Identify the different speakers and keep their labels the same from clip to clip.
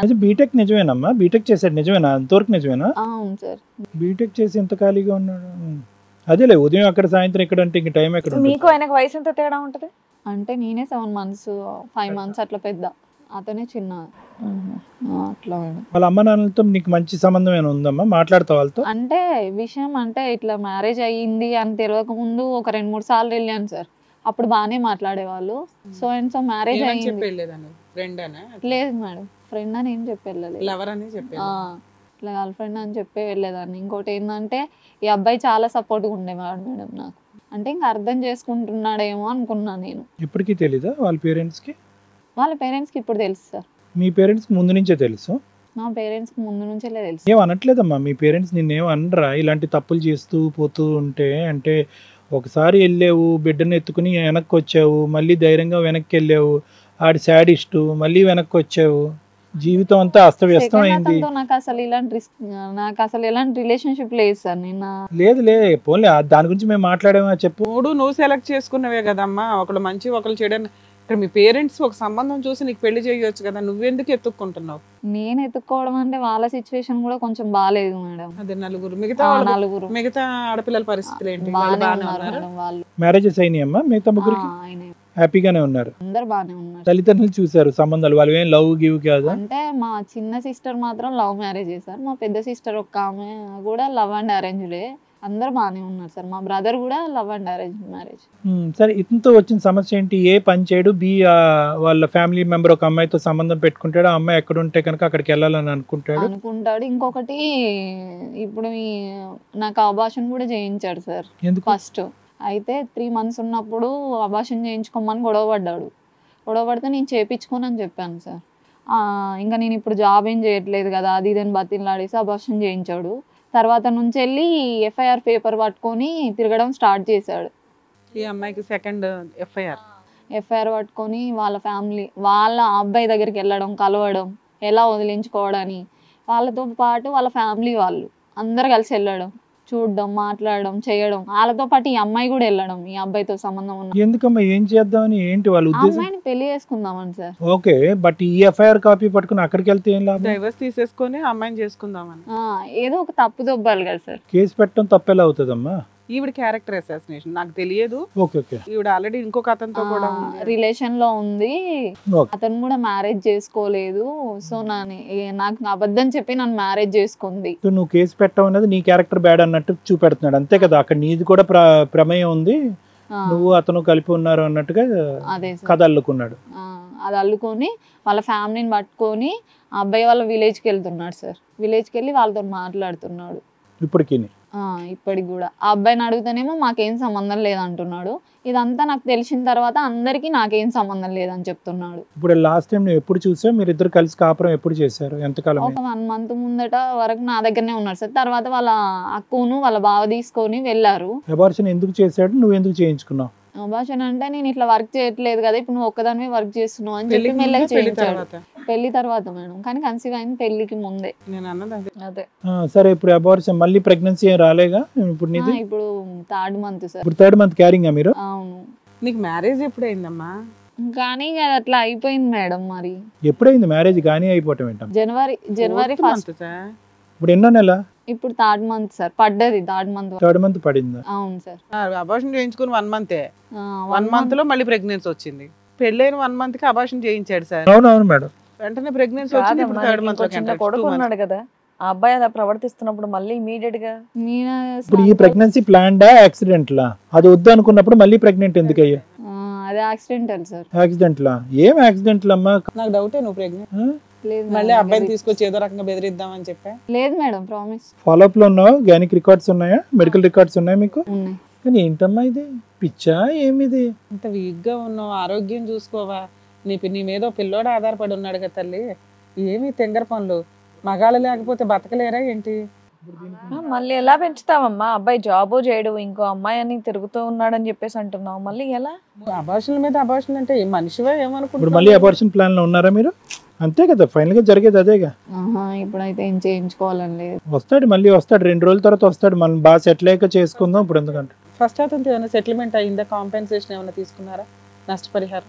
Speaker 1: అది బీటెక్ నిజమేనమ్మా? బీటెక్ చేశాడు నిజమేనా? అంతవరకు నిజమేనా?
Speaker 2: అవును సార్.
Speaker 1: బీటెక్ చేసి ఎంత ఖాళీగా ఉన్నాడు? అదేలే, ఉదయం అక్కడ సాయంత్రం ఇక్కడ అంటే ఇంక టైం ఎక్కడ ఉంటుంది?
Speaker 3: మీకు ఆయనకు వయసు ఎంత తేడా ఉంటది?
Speaker 2: అంటే నేనే 7 months 5 months అట్లా పెద్ద, అతనే చిన్న. అట్లా మేడం.
Speaker 1: వాళ్ళ అమ్మ నాన్నలతో నీకు మంచి సంబంధం ఏమైనా ఉందమ్మా? మాట్లాడతావు వాళ్ళతో?
Speaker 2: అంటే విషయం అంటే ఇట్లా మ్యారేజ్ అయ్యింది అని తెలియక ముందు ఒక 2-3 సార్లు వెళ్ళాను సార్. అప్పుడు బాగానే మాట్లాడేవాళ్ళు. సో అండ్ సో మ్యారేజ్ అయ్యింది. లేదు మేడం, ఫ్రెండ్ అని ఏం చెప్పి వెళ్ళలేదు, ఇట్లా గర్ల్ ఫ్రెండ్ అని చెప్పి వెళ్ళేదాన్ని. ఇంకోటి ఏంటంటే ఈ అబ్బాయి చాలా సపోర్ట్గా ఉండేవాడు మేడం నాకు. అంటే ఇంకా అర్థం చేసుకుంటున్నాడేమో అనుకున్నా నేను.
Speaker 1: ఇప్పటికీ తెలీదా వాళ్ళ పేరెంట్స్కి?
Speaker 2: వాళ్ళ పేరెంట్స్కి ఇప్పుడు తెలుసు సార్.
Speaker 1: మీ పేరెంట్స్కి ముందు నుంచే తెలుసు?
Speaker 2: మా పేరెంట్స్కి ముందు నుంచే తెలుసు.
Speaker 1: ఏం అనట్లేదమ్మా మీ పేరెంట్స్? నిన్నేం అనరా ఇలాంటి తప్పులు చేస్తూ పోతూ ఉంటే? అంటే ఒకసారి వెళ్ళావు, బిడ్డను ఎత్తుకుని వెనక్కి వచ్చావు, మళ్ళీ ధైర్యంగా వెనక్కి వెళ్ళావు, ఆడి శాడిస్టు, మళ్ళీ వెనక్కి వచ్చావు, జీవితం అంతా అస్తవ్యస్తం అయింది.
Speaker 2: నాకు అసలు ఎలాంటి రిలేషన్షిప్ లేదు సార్. నేను
Speaker 1: లేదులే, పోన్లే దాని గురించి మేము మాట్లాడామా చెప్పు.
Speaker 4: నువ్వు సెలెక్ట్ చేసుకున్నవే కదమ్మా, ఒకళ్ళు మంచి ఒకళ్ళు చెడని. ఇక్కడ మీ పేరెంట్స్ ఒక సంబంధం చూసి నీకు పెళ్లి చేయొచ్చు కదా, నువ్వెందుకు ఎత్తుక్కుంటున్నావు?
Speaker 2: నేను ఎత్తుక్కోవడం అంటే వాళ్ళ సిచ్యువేషన్ కూడా కొంచెం బాగాలేదు మేడం.
Speaker 4: అదే మిగతా ఆడపిల్లల పరిస్థితులు ఏంటి?
Speaker 2: వాళ్ళు
Speaker 1: మ్యారేజెస్ అయినాయమ్మా మిగతా ముగ్గురికి? హ్యాపీగానే ఉన్నారు?
Speaker 2: అందరు బాగానే ఉన్నారు.
Speaker 1: తల్లిదండ్రులు చూసారు సంబంధాలు? వాళ్ళు ఏం లవ్ గివ్ కాదు?
Speaker 2: అంటే మా చిన్న సిస్టర్ మాత్రం లవ్ మ్యారేజ్ చేశారు. మా పెద్ద సిస్టర్ ఒక ఆమె కూడా లవ్ అండ్ అరేంజ్లే. అందరు బాగానే ఉన్నారు సార్. మా బ్రదర్ కూడా లవ్ అండ్ అరేంజ్ మ్యారేజ్.
Speaker 1: సరే, ఇతనితో వచ్చిన సమస్య ఏంటి? ఏ పని చేయడు, బి వాళ్ళ ఫ్యామిలీ మెంబర్ ఒక అమ్మాయితో సంబంధం పెట్టుకుంటాడు, ఆ అమ్మాయి ఎక్కడ ఉంటే కనుక అక్కడికి వెళ్ళాలని అనుకుంటాడు.
Speaker 2: ఇంకొకటి ఇప్పుడు నాకు అబార్షన్ కూడా చేయించాడు సార్ ఫస్ట్. అయితే 3 months ఉన్నప్పుడు అబార్షన్ చేయించుకోమని గొడవ పడితే నేను చేయించుకోను అని చెప్పాను సార్. ఇంకా నేను ఇప్పుడు జాబ్ ఏం చేయట్లేదు కదా, అది ఇదని బతిలాడేసి అబార్షన్ చేయించాడు. తర్వాత నుంచి వెళ్ళి FIR పేపర్ పట్టుకొని తిరగడం స్టార్ట్ చేశాడు.
Speaker 4: ఈ అమ్మాయికి సెకండ్
Speaker 2: FIR పట్టుకొని వాళ్ళ అబ్బాయి దగ్గరికి వెళ్ళడం, కలవడం, ఎలా వదిలించుకోవడని, వాళ్ళతో పాటు వాళ్ళ ఫ్యామిలీ వాళ్ళు అందరు కలిసి వెళ్ళడం, చూడడం, మాట్లాడడం, చేయడం. వాళ్ళతో పాటు ఈ అమ్మాయి కూడా వెళ్ళడం, ఈ అబ్బాయితో సంబంధం ఉన్న.
Speaker 1: ఎందుకమ్మా, ఏం చేద్దామని? ఏంటి వాళ్ళ ఉద్దేశం?
Speaker 2: అమ్మాయిని పెళ్లి చేసుకుందామని సార్.
Speaker 1: ఓకే, బట్ ఈ FIR కాపీ పట్టుకుని అక్కడికి వెళ్తే ఏం లాభం?
Speaker 4: డైవర్స్ తీసేసుకొని అమ్మాయిని చేసుకుందామని
Speaker 2: ఏదో ఒక తప్పు దొబ్బాలి కదా సార్.
Speaker 1: కేసు పెట్టడం తప్పెలా అవుతుందమ్మా?
Speaker 4: ఈవిడ క్యారెక్టర్ అసాసినేషన్ నాకు తెలియదు. ఈవిడ ఆల్రెడీ ఇంకొక అతనితో కూడా
Speaker 2: రిలేషన్ లో ఉంది. అతను కూడా మ్యారేజ్ చేసుకోలేదు. సో నాకు అబద్ధం చెప్పి నన్ను మ్యారేజ్ చేసుకుంది.
Speaker 1: నువ్వు కేసు పెట్టడం అనేది నీ క్యారెక్టర్ బ్యాడ్ అన్నట్టు చూపెడుతున్నాడు, అంతే కదా? అక్కడ నీది కూడా ప్రమేయం ఉంది, నువ్వు అతను కలిపి ఉన్నారు అన్నట్టుగా కథ అల్లుకున్నాడు.
Speaker 2: అది అల్లుకొని వాళ్ళ ఫ్యామిలీని పట్టుకొని ఆ అబ్బాయి వాళ్ళ విలేజ్కి వెళ్తున్నాడు సార్. విలేజ్కి వెళ్ళి వాళ్ళతో మాట్లాడుతున్నాడు ఇప్పటికి కూడా. ఆ అబ్బాయిని అడుగుతానేమో మాకేం సంబంధం లేదంటున్నాడు. ఇదంతా నాకు తెలిసిన తర్వాత అందరికి నాకేం సంబంధం లేదని చెప్తున్నాడు.
Speaker 1: ఇప్పుడు లాస్ట్ టైం నువ్వు ఎప్పుడు చూసావు? మీరు ఇద్దరు కలిసి కాపురం ఎప్పుడు చేశారు? ఎంతకాలం?
Speaker 2: ఒక 1 month ముందట వరకు నా దగ్గరనే ఉన్నారు సార్. తర్వాత వాళ్ళ అక్కును వాళ్ళ బావ తీసుకొని వెళ్ళారు.
Speaker 1: అబార్షన్ ఎందుకు చేశాడు? నువ్వు ఎందుకు చేయించుకున్నావు?
Speaker 2: అబార్షన్ అంటే నేను ఇట్లా వర్క్ చేయట్లేదు కదా, ఇప్పుడు నువ్వు ఒక్కదానివే వర్క్ చేస్తున్నావు అని చెప్పి మెల్లగా చేయించాడు. పెళ్లి తర్వాత మేడం, కానీ కన్సీవ్ అయింది పెళ్లికి ముందే. అదే
Speaker 1: సరే, ఇప్పుడు అబార్షన్ మళ్ళీ ప్రెగ్నెన్సీ రాలేగా? ఇప్పుడు
Speaker 2: 3rd month సార్.
Speaker 1: ఇప్పుడు 3rd month క్యారింగ్ మీరు?
Speaker 2: అవును.
Speaker 4: నీకు మ్యారేజ్ ఎప్పుడైందమ్మా?
Speaker 2: కానీ అట్లా అయిపోయింది మేడం. మరి
Speaker 1: ఎప్పుడైంది మ్యారేజ్? కానీ అయిపోవటం ఏంటో.
Speaker 2: జనవరి 1st.
Speaker 1: ఇప్పుడు ఎన్నో నెల?
Speaker 2: ఇప్పుడు 3rd month సార్. పడ్డది 3rd month
Speaker 1: పడింది.
Speaker 2: అవును సార్.
Speaker 4: అబార్షన్ చేయించుకుని 1 month 1 month లో మళ్ళీ ప్రెగ్నెన్సీ వచ్చింది. పెళ్ళైన 1 month కి అబార్షన్ చేయించాడు సార్.
Speaker 1: అవునవును మేడం.
Speaker 4: వెంటనే ప్రెగ్నెన్సీ వచ్చింది. ఇప్పుడు 3rd month
Speaker 3: కొడుకు ఉన్నాడు కదా, ఆ అబ్బాయి అలా ప్రవర్తిస్తున్నప్పుడు మళ్ళీ ఇమీడియట్ గా
Speaker 1: ఇప్పుడు ఈ ప్రెగ్నెన్సీ ప్లాన్డా యాక్సిడెంట్లా? అది వద్దు అనుకున్నప్పుడు మళ్ళీ ప్రెగ్నెంట్ ఎందుకు అయ్యా?
Speaker 2: అది యాక్సిడెంటల్ సార్.
Speaker 1: యాక్సిడెంట్లా? ఏం యాక్సిడెంట్లు అమ్మా?
Speaker 4: నాకు డౌటే నువ్వు ప్రెగ్నెంట్ మళ్ళీ అబ్బాయిని తీసుకొచ్చి ఏదో రకంగా బెదిరిద్దామని చెప్పా.
Speaker 2: లేదు మేడం, ప్రామిస్.
Speaker 1: ఫాలో అప్ లో ఉన్నావా? గైనిక్ రికార్డ్స్ ఉన్నాయా? మెడికల్ రికార్డ్స్ ఉన్నాయా మీకు?
Speaker 2: ఉన్నాయి.
Speaker 1: కానీ ఏంటమ్మా ఇది? పిచ్చా ఏమిది?
Speaker 4: ఇంత వీక్ గా ఉన్నావు, ఆరోగ్యం చూసుకోవా? నీ మీద పిల్లోడు ఆధారపడి ఉన్నాడు కదా తల్లి. ఏమి తెంగర పనులు? మగాళ్ళు లేకపోతే బతకలేరా ఏంటి?
Speaker 3: మళ్ళీ ఎలా పెంచుతావమ్మా? అబ్బాయి జాబో చేయడు, ఇంకో అమ్మాయి అని తిరుగుతూ ఉన్నాడని చెప్పేసి అంటున్నావు, మళ్ళీ ఎలా?
Speaker 4: అబార్షన్ మీద అబార్షన్ అంటే మనిషివే ఏమనుకుంటున్నావు?
Speaker 1: మళ్ళీ అబార్షన్ ప్లాన్ లో ఉన్నారా మీరు? అంతే కదా, ఫైనల్ గా జరిగేది అదేగా.
Speaker 2: ఇప్పుడైతే ఏం చేయించుకోవాలని లేదు.
Speaker 1: వస్తాడు, మళ్ళీ వస్తాడు, 2 రోజుల తర్వాత వస్తాడు. మనం బాగా సెటిల్ అయ్యాక చేసుకుందాం. ఇప్పుడు ఎందుకంటే
Speaker 4: ఫస్ట్ అతను ఏమైనా సెటిల్మెంట్ అయిందా? కాంపెన్సేషన్ ఏమైనా తీసుకున్నారా? నష్టపరిహారం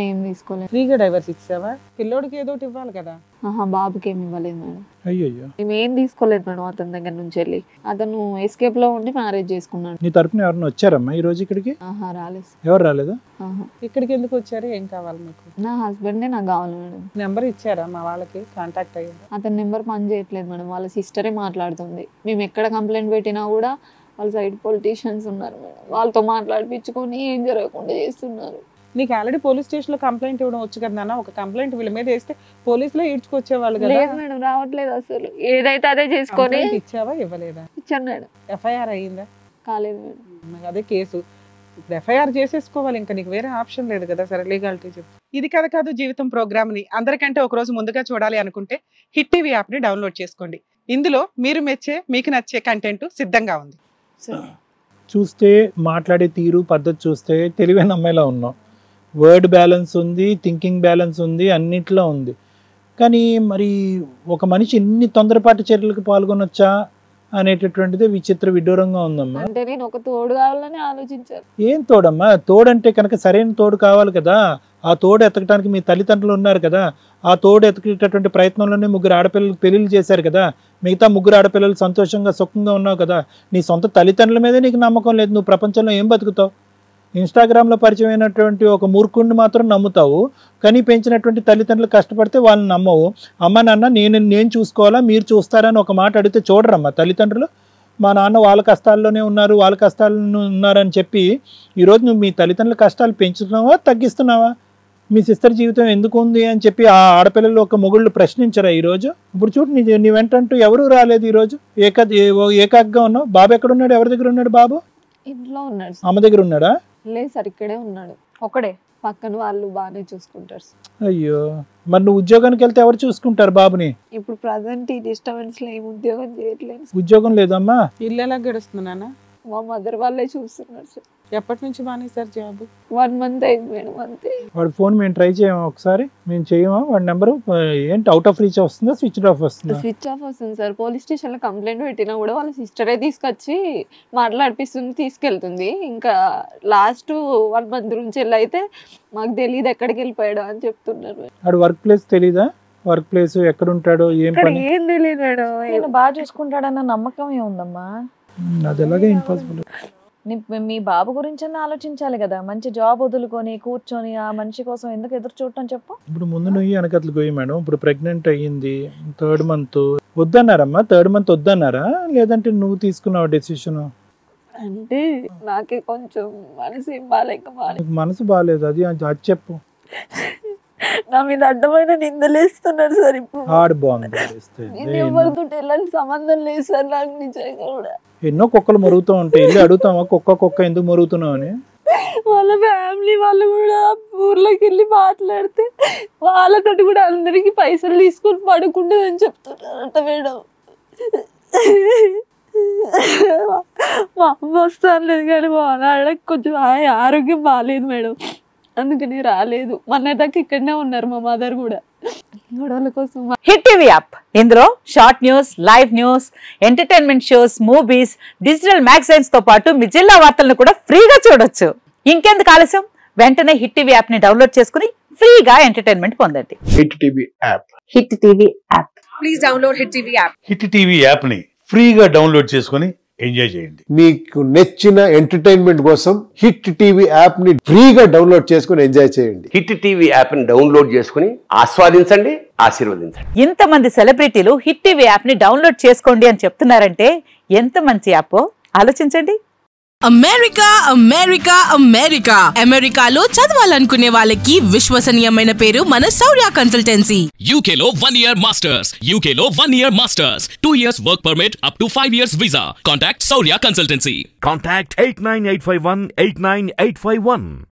Speaker 2: ఏం తీసుకోలేదు.
Speaker 4: ఫ్రీగా డైవర్స్ ఇచ్చావా? పిల్లోడికి ఏదో ఒకటి ఇవ్వాలి కదా.
Speaker 2: బాబుకి ఏమి ఇవ్వలేదు మేడం.
Speaker 1: అయ్యయ్యో,
Speaker 2: మేము ఏం తీసుకోలేదు మేడం అతని దగ్గర నుంచి వెళ్ళి. అతను ఎస్కేప్ లో ఉండి మ్యారేజ్ చేసుకున్నాడు.
Speaker 1: నీ తరపున ఎవరైనా వచ్చారమ్మా ఈ రోజు ఇక్కడికి?
Speaker 2: రాలేదు.
Speaker 1: ఎవరు రాలేదా?
Speaker 4: ఇక్కడికి ఎందుకు వచ్చారు? ఏం కావాలి మీకు?
Speaker 2: నా హస్బెండే నాకు కావాలి మేడం.
Speaker 4: నెంబర్ ఇచ్చారా మా వాళ్ళకి? కాంటాక్ట్ అయ్యారు?
Speaker 2: అతని నెంబర్ పని చేయట్లేదు మేడం. వాళ్ళ సిస్టరే మాట్లాడుతుంది. మేము ఎక్కడ కంప్లైంట్ పెట్టినా కూడా వాళ్ళ సైడ్ పొలిటీషియన్స్ ఉన్నారు మేడం, వాళ్ళతో మాట్లాడిపించుకొని ఏం జరగకుండా చేస్తున్నారు.
Speaker 4: నీకు ఆల్రెడీ పోలీస్ స్టేషన్ లో కంప్లైంట్ ఇవ్వడం వచ్చు కదా నాన్న. ఒక కంప్లైంట్ వీళ్ళ మీద వేస్తే పోలీసులో ఈడ్చుకొచ్చేవాళ్ళు కదా.
Speaker 2: లేదు మేడం, రావట్లేదు అసలు. ఏదైతే అదే చేసుకొని.
Speaker 4: ఇచ్చావా? ఇవ్వలేదా?
Speaker 2: ఇచ్చాను మేడం.
Speaker 4: ఎఫ్ఐఆర్ అయ్యిందా?
Speaker 2: కాలేదు మేడం.
Speaker 4: అదే కేసు. ఇప్పుడు ఎఫ్ఐఆర్ చేసేసుకోవాలి, ఇంకా నీకు వేరే ఆప్షన్ లేదు కదా. సరే, లీగాలిటీ చెప్పు. ఇది కథ కాదు జీవితం ప్రోగ్రామ్ ని అందరికంటే ఒక రోజు ముందుగా చూడాలి అనుకుంటే హిట్ టీవీ యాప్ ని డౌన్లోడ్ చేసుకోండి. ఇందులో మీరు మెచ్చే, మీకు నచ్చే కంటెంట్ సిద్ధంగా ఉంది.
Speaker 1: చూస్తే మాట్లాడే తీరు పద్ధతి చూస్తే తెలివైన అమ్మాయిలా ఉన్నాం. వర్డ్ బ్యాలెన్స్ ఉంది, థింకింగ్ బ్యాలెన్స్ ఉంది, అన్నిట్లో ఉంది. కానీ మరి ఒక మనిషి ఇన్ని తొందరపాటు చర్యలకు పాల్గొనొచ్చా అనేటటువంటిదే విచిత్ర విడ్డూరంగా ఉందమ్మా.
Speaker 2: అంటే నేను ఒక తోడు కావాలని ఆలోచించాను.
Speaker 1: ఏం తోడమ్మా? తోడంటే కనుక సరైన తోడు కావాలి కదా. ఆ తోడు ఎతకడానికి మీ తల్లిదండ్రులు ఉన్నారు కదా. ఆ తోడు ఎతకేటటువంటి ప్రయత్నంలోనే 3 ఆడపిల్లలకు పెళ్లిళ్ళు చేశారు కదా. మిగతా 3 ఆడపిల్లలు సంతోషంగా సుఖంగా ఉన్నావు కదా. నీ సొంత తల్లిదండ్రుల మీదే నీకు నమ్మకం లేదు. నువ్వు ప్రపంచంలో ఏం బతుకుతావు? ఇన్స్టాగ్రామ్లో పరిచయం అయినటువంటి ఒక మూర్ఖుడిని మాత్రం నమ్ముతావు, కానీ పెంచినటువంటి తల్లిదండ్రులు కష్టపడితే వాళ్ళని నమ్మవు. అమ్మ నాన్న నేను చూసుకోవాలా, మీరు చూస్తారని ఒక మాట అడిగితే చూడరమ్మా తల్లిదండ్రులు. మా నాన్న వాళ్ళ కష్టాల్లోనే ఉన్నారు, వాళ్ళ కష్టాల్లో ఉన్నారని చెప్పి ఈరోజు నువ్వు మీ తల్లిదండ్రుల కష్టాలు పెంచుతున్నావా, తగ్గిస్తున్నావా? మీ సిస్టర్ జీవితం ఎందుకు ఉంది అని చెప్పి ఆ ఆడపిల్లలు ఒక మొగుళ్ళు ప్రశ్నించరా ఈరోజు? ఇప్పుడు చూడు, నీ వెంటంటూ ఎవరూ రాలేదు ఈరోజు. ఏకాగ్గా ఉన్నావు. బాబు ఎక్కడున్నాడు? ఎవరి దగ్గర ఉన్నాడు బాబు?
Speaker 2: ఇంట్లో ఉన్నాడు.
Speaker 1: అమ్మ దగ్గర ఉన్నాడా?
Speaker 2: లేదు సార్, ఇక్కడే ఉన్నాడు.
Speaker 3: ఒకడే.
Speaker 2: పక్కన వాళ్ళు బాగానే చూసుకుంటారు.
Speaker 1: అయ్యో, మరి నువ్వు ఉద్యోగానికి వెళ్తే ఎవరు చూసుకుంటారు బాబుని?
Speaker 2: ఇప్పుడు ప్రజెంట్ ఈ డిస్టర్బెన్స్ లో ఏం ఉద్యోగం చేయట్లేదు.
Speaker 1: ఉద్యోగం లేదమ్మా.
Speaker 4: ఇల్లు ఎలా గడుస్తున్నానా?
Speaker 2: మా మదర్ వాళ్ళే చూస్తున్నారు సార్.
Speaker 4: ఎప్పటి నుంచి బాగానే సార్ జాబ్?
Speaker 2: 1 month అయింది మేడం, అంతే.
Speaker 1: వాడి ఫోన్ మేము ట్రై చేయమా ఒకసారి? మేము చేయమా? వాడి నెంబరు ఏంటి, అవుట్ ఆఫ్ రీచ్ వస్తుందా, స్విచ్ ఆఫ్ వస్తుందా?
Speaker 2: స్విచ్ ఆఫ్ వస్తుంది సార్. పోలీస్ స్టేషన్ లో కంప్లైంట్ పెట్టినా కూడా వాళ్ళ సిస్టరే తీసుకొచ్చి మాట్లాడిపిస్తుంది, తీసుకెళ్తుంది. ఇంకా లాస్ట్ 1 month నుంచి అయితే మాకు తెలియదు ఎక్కడికి వెళ్ళిపోయాడు అని చెప్తున్నారు.
Speaker 1: వాడు వర్క్ ప్లేస్ తెలీదా? వర్క్ ప్లేస్ ఎక్కడ ఉంటాడో ఏం పని?
Speaker 2: ఏం తెలియదు మేడం.
Speaker 3: నేను బాగా చూసుకుంటాడన్న నమ్మకం ఏముందమ్మా?
Speaker 1: అది ఎలాగే ఇంపాసిబుల్.
Speaker 3: మీ బాబు గురించి ఆలోచించాలి కదా. మంచి జాబ్ వదులుకొని కూర్చొని ఆ మనిషి కోసం ఎందుకు ఎదురు చూడటం చెప్పు.
Speaker 1: ఇప్పుడు ముందు నువ్వు వెనకట్లు పోయి మేడం, ఇప్పుడు ప్రెగ్నెంట్ అయ్యింది, 3rd month వద్దన్నారమ్మా. 3rd month వద్దన్నారా, లేదంటే నువ్వు తీసుకున్నావు డెసిషన్?
Speaker 2: అంటే నాకే కొంచెం మనసు ఏం బాగాలేక
Speaker 1: మనసు బాగాలేదు, అది చెప్పు.
Speaker 2: నా మీద అడ్డమైన నిందలేస్తున్నారు సార్. ఇప్పుడు
Speaker 1: ఆడు బాగుంది.
Speaker 2: ఎవరితో ఎలాంటి సంబంధం లేదు సార్ నాకు నిజంగా కూడా.
Speaker 1: ఎన్నో కుక్కలు మరుగుతూ ఉంటాయి, వెళ్ళి అడుగుతావా కుక్క ఎందుకు మరుగుతున్నావు అని?
Speaker 2: వాళ్ళ ఫ్యామిలీ వాళ్ళు కూడా ఊర్లోకి వెళ్ళి మాట్లాడితే వాళ్ళతోటి కూడా అందరికి పైసలు తీసుకొని పడుకుంటుందని చెప్తున్నారట మేడం. మా అమ్మ వస్తాను లేదు కానీ మా నాన్నకి కొంచెం ఆరోగ్యం బాగాలేదు మేడం, అందుకని రాలేదు. మొన్నటిదాకా ఇక్కడనే ఉన్నారు మా మదర్ కూడా గొడవల కోసం.
Speaker 5: హిట్ టీవీ యాప్, ఇందులో short news, live news, entertainment shows, movies, digital magazines తో పాటు మీ జిల్లా వార్తలను కూడా ఫ్రీగా చూడొచ్చు. ఇంకెందుకు ఆలస్యం, వెంటనే హిట్ టీవీ యాప్ ని డౌన్లోడ్ చేసుకుని ఫ్రీగా ఎంటర్టైన్మెంట్ పొందండి.
Speaker 6: Hit TV app.
Speaker 5: Hit TV app.
Speaker 3: Please download hit TV app.
Speaker 7: Hit TV app ని ఫ్రీగా డౌన్లోడ్ చేసుకుని ఎంజాయ్ చేయండి.
Speaker 6: మీకు నచ్చిన ఎంటర్టైన్మెంట్ కోసం హిట్ టీవీ యాప్ ని ఫ్రీగా డౌన్లోడ్ చేసుకుని ఎంజాయ్ చేయండి.
Speaker 8: హిట్ టీవీ యాప్ ని డౌన్లోడ్ చేసుకుని ఆస్వాదించండి, ఆశీర్వదించండి.
Speaker 5: ఇంతమంది సెలబ్రిటీలు హిట్ టీవీ యాప్ ని డౌన్లోడ్ చేసుకోండి అని చెప్తున్నారంటే ఎంత మంచి యాప్ ఆలోచించండి.
Speaker 9: అమెరికా అమెరికా అమెరికా అమెరికాలో చదవాలనుకునే వాళ్ళకి విశ్వసనీయమైన పేరు మన శౌర్య కన్సల్టెన్సీ.
Speaker 10: UK లో 1 year masters, UK లో 1 year masters, 2 years work permit up to 5 years visa. Contact Shaurya Consultancy.
Speaker 11: Contact 89851 89851.